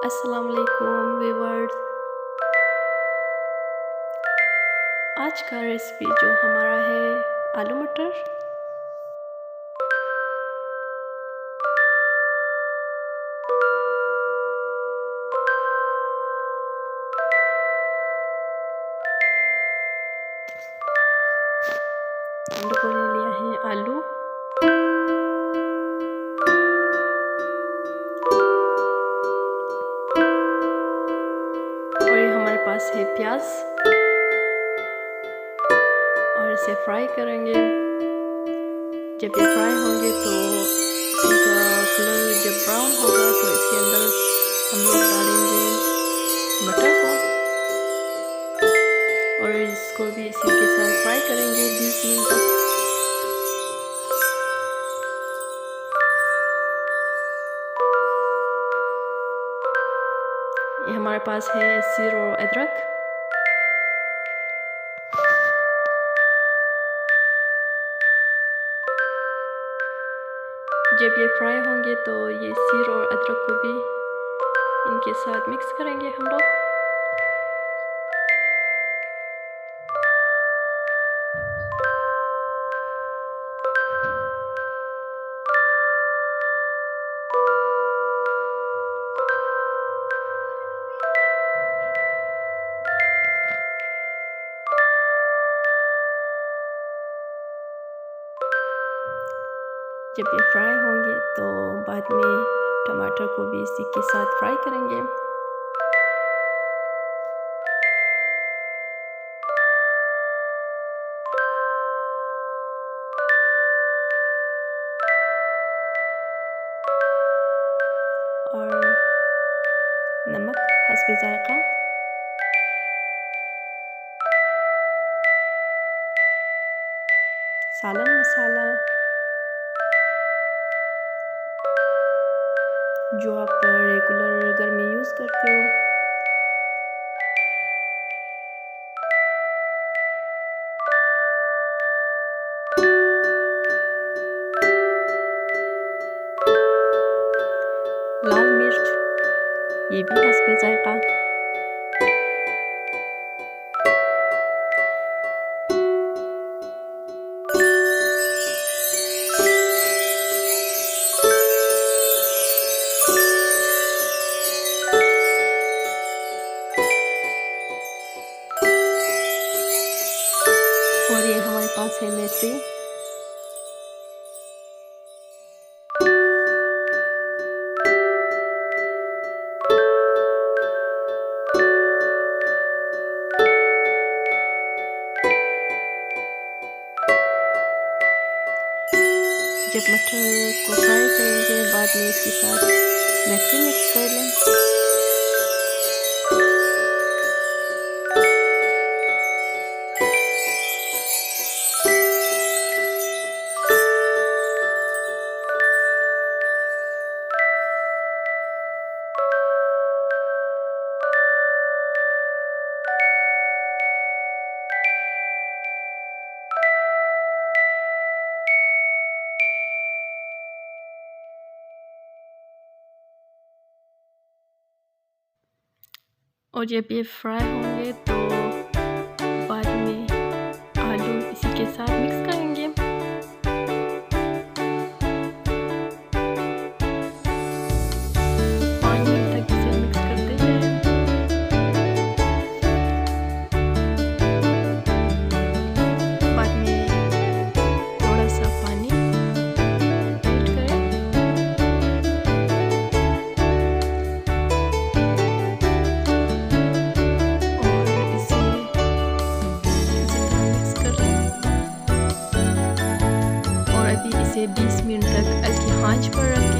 अस्सलाम वालेकुम व्यूअर्स। आज का रेसिपी जो हमारा है आलू मटर। हम लोगों ने लिया है आलू, और ये हमारे पास है प्याज, और इसे फ्राई करेंगे। जब ये फ्राई होंगे तो इनका कलर जब ब्राउन होगा तो इसके अंदर हम लोग डालेंगे मटर को, और इसको भी इसी के साथ फ्राई करेंगे 20 मिनट तक। ये हमारे पास है सीर और अदरक। जब ये फ्राई होंगे तो ये सीर और अदरक को भी इनके साथ मिक्स करेंगे हम लोग। जब ये फ्राई होंगे तो बाद में टमाटर को भी इसी के साथ फ्राई करेंगे। और नमक हस्बे जायका, सालन मसाला जो आप रेगुलर घर में यूज़ करते हो, लाल मिर्च ये भी हस्बे जायका, और ये हमारे पास है मेथी। जब मटर को फ्राई करेंगे बाद में इसके साथ मेथी मिक्स कर लें। और जब ये फ्राई होंगे तो बाद में आलू इसी के साथ मिक्स करेंगे। पानी तक इसे मिक्स करते जाएं। बाद में थोड़ा सा पानी ऐड करें। इसे 20 मिनट तक हल्की आंच पर रखें।